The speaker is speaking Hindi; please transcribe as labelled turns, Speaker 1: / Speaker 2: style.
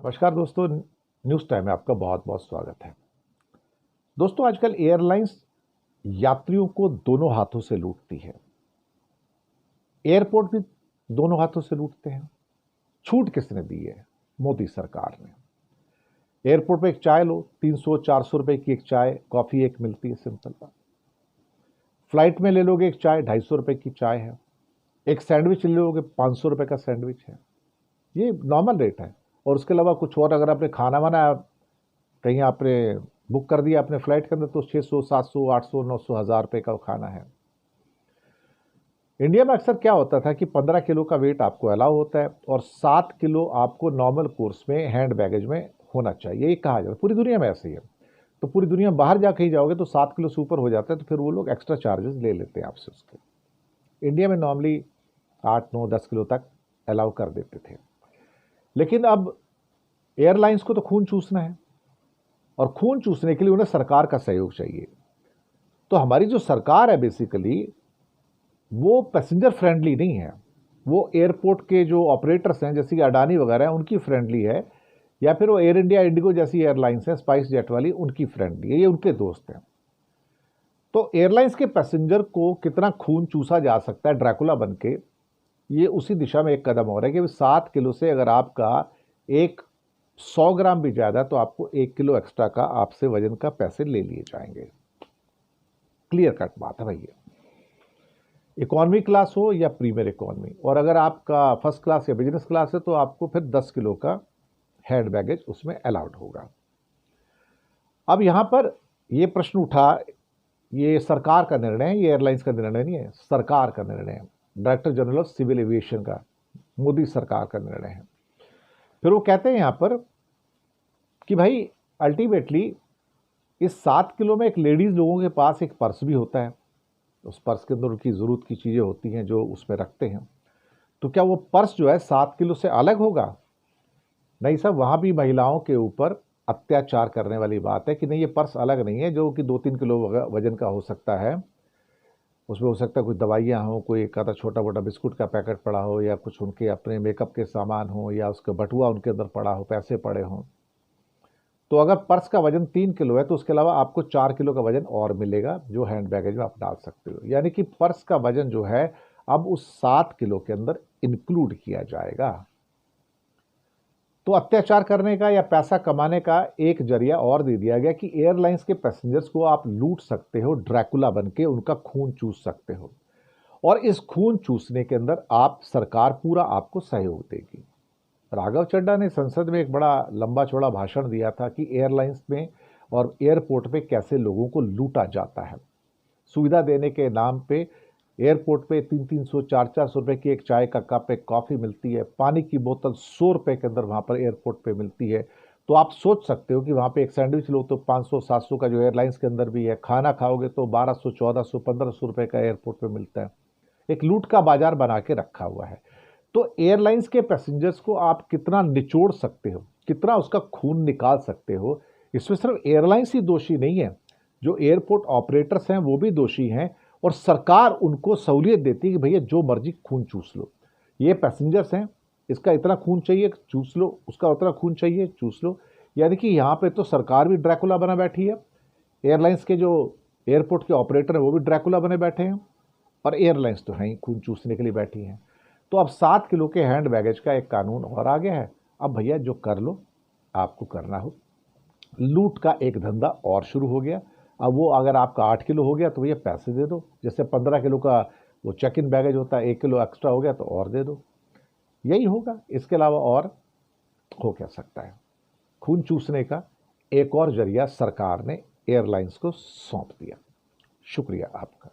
Speaker 1: नमस्कार दोस्तों, न्यूज़ टाइम में आपका बहुत बहुत स्वागत है। दोस्तों, आजकल एयरलाइंस यात्रियों को दोनों हाथों से लूटती है। एयरपोर्ट भी दोनों हाथों से लूटते हैं। छूट किसने दी है? मोदी सरकार ने। एयरपोर्ट पे एक चाय लो, 300-400 रुपए की एक चाय, कॉफ़ी एक मिलती है, सिंपल बात। फ्लाइट में ले लोगे एक चाय, 250 रुपए की चाय है। एक सैंडविच ले लोगे, 500 रुपए का सैंडविच है। ये नॉर्मल रेट है। और उसके अलावा कुछ और अगर आपने खाना वाना कहीं आपने बुक कर दिया अपने फ्लाइट के अंदर, तो 600, 700, 800, 900, 1000 रुपए का खाना है। इंडिया में अक्सर क्या होता था कि 15 किलो का वेट आपको अलाउ होता है और 7 किलो आपको नॉर्मल कोर्स में हैंड बैगेज में होना चाहिए, ये कहा जाता है। पूरी दुनिया में ऐसे ही है। तो पूरी दुनिया में बाहर जाके ही जाओगे तो 7 किलो से ऊपर हो जाता है, तो फिर वो लोग एक्स्ट्रा चार्जेस ले लेते हैं आपसे उसके। इंडिया में नॉर्मली 8, 9, 10 किलो तक अलाउ कर देते थे। लेकिन अब एयरलाइंस को तो खून चूसना है, और खून चूसने के लिए उन्हें सरकार का सहयोग चाहिए। तो हमारी जो सरकार है बेसिकली वो पैसेंजर फ्रेंडली नहीं है। वो एयरपोर्ट के जो ऑपरेटर्स हैं, जैसे कि अडानी वगैरह हैं, उनकी फ्रेंडली है, या फिर वो एयर इंडिया, इंडिगो जैसी एयरलाइंस हैं, स्पाइस जेट वाली, उनकी फ्रेंडली है, ये उनके दोस्त हैं। तो एयरलाइंस के पैसेंजर को कितना खून चूसा जा सकता है ड्रैकुला बन के, ये उसी दिशा में एक कदम हो रहा है कि 7 किलो से अगर आपका एक 100 ग्राम भी ज़्यादा, तो आपको 1 किलो एक्स्ट्रा का आपसे वजन का पैसे ले लिए जाएंगे। क्लियर कट बात है भैया। इकॉनमी क्लास हो या प्रीमियर इकॉनमी, और अगर आपका फर्स्ट क्लास या बिजनेस क्लास है तो आपको फिर 10 किलो का हैंड बैगेज उसमें अलाउड होगा। अब यहां पर यह प्रश्न उठा, ये सरकार का निर्णय है, ये एयरलाइंस का निर्णय नहीं है, सरकार का निर्णय है, director general of civil aviation का, मोदी सरकार का निर्णय है। फिर वो कहते हैं यहां पर कि भाई अल्टीमेटली इस 7 किलो में एक लेडीज लोगों के पास एक पर्स भी होता है। उस पर्स के अंदर उनकी ज़रूरत की चीज़ें होती हैं जो उसमें रखते हैं। तो क्या वो पर्स जो है 7 किलो से अलग होगा? नहीं साहब, वहाँ भी महिलाओं के ऊपर अत्याचार करने वाली बात है कि नहीं, ये पर्स अलग नहीं है जो कि 2-3 किलो वजन का हो सकता है। उसमें हो सकता है कुछ दवाइयाँ हों, कोई एक आधा छोटा मोटा बिस्कुट का पैकेट पड़ा हो, या कुछ उनके अपने मेकअप के सामान हो, या उसका बटुआ उनके अंदर पड़ा हो, पैसे पड़े हों। तो अगर पर्स का वजन 3 किलो है तो उसके अलावा आपको 4 किलो का वजन और मिलेगा, जो हैंड बैगेज में आप डाल सकते हो। यानी कि पर्स का वजन जो है अब उस 7 किलो के अंदर इंक्लूड किया जाएगा। तो अत्याचार करने का या पैसा कमाने का एक जरिया और दे दिया गया कि एयरलाइंस के पैसेंजर्स को आप लूट सकते हो, ड्रैकुला बन के उनका खून चूस सकते हो। और इस खून चूसने के अंदर आप सरकार पूरा आपको सहयोग देगी। राघव चड्ढा ने संसद में एक बड़ा लंबा चौड़ा भाषण दिया था कि एयरलाइंस में और एयरपोर्ट पे कैसे लोगों को लूटा जाता है। सुविधा देने के नाम पे एयरपोर्ट पे 300-300, 400-400 रुपए की एक चाय का कप, एक कॉफ़ी मिलती है। पानी की बोतल 100 रुपए के अंदर वहाँ पर एयरपोर्ट पे मिलती है। तो आप सोच सकते हो कि वहाँ पे एक सैंडविच लो तो 500-700 का जो एयरलाइंस के अंदर भी है, खाना खाओगे तो 1200, 1400, 1500 रुपए का एयरपोर्ट पे मिलता है। एक लूट का बाजार बना के रखा हुआ है। तो एयरलाइंस के पैसेंजर्स को आप कितना निचोड़ सकते हो, कितना उसका खून निकाल सकते हो, इसमें सिर्फ एयरलाइंस ही दोषी नहीं है, जो एयरपोर्ट ऑपरेटर्स हैं वो भी दोषी हैं। और सरकार उनको सहूलियत देती है कि भैया जो मर्जी खून चूस लो, ये पैसेंजर्स हैं, इसका इतना खून चाहिए चूस लो, उसका उतना खून चाहिए चूस लो। यानी कि यहाँ पे तो सरकार भी ड्रैकुला बना बैठी है, एयरलाइंस के जो एयरपोर्ट के ऑपरेटर हैं वो भी ड्रैकुला बने बैठे हैं, और एयरलाइंस तो हैं ही खून चूसने के लिए बैठी हैं। तो अब 7 किलो के हैंड बैगेज का एक कानून और आ गया है। अब भैया जो कर लो, आपको करना हो। लूट का एक धंधा और शुरू हो गया। अब वो अगर आपका 8 किलो हो गया तो भैया पैसे दे दो, जैसे 15 किलो का वो चेक इन बैगेज होता है, 1 किलो एक्स्ट्रा हो गया तो और दे दो। यही होगा, इसके अलावा और हो क्या सकता है। खून चूसने का एक और जरिया सरकार ने एयरलाइंस को सौंप दिया। शुक्रिया आपका।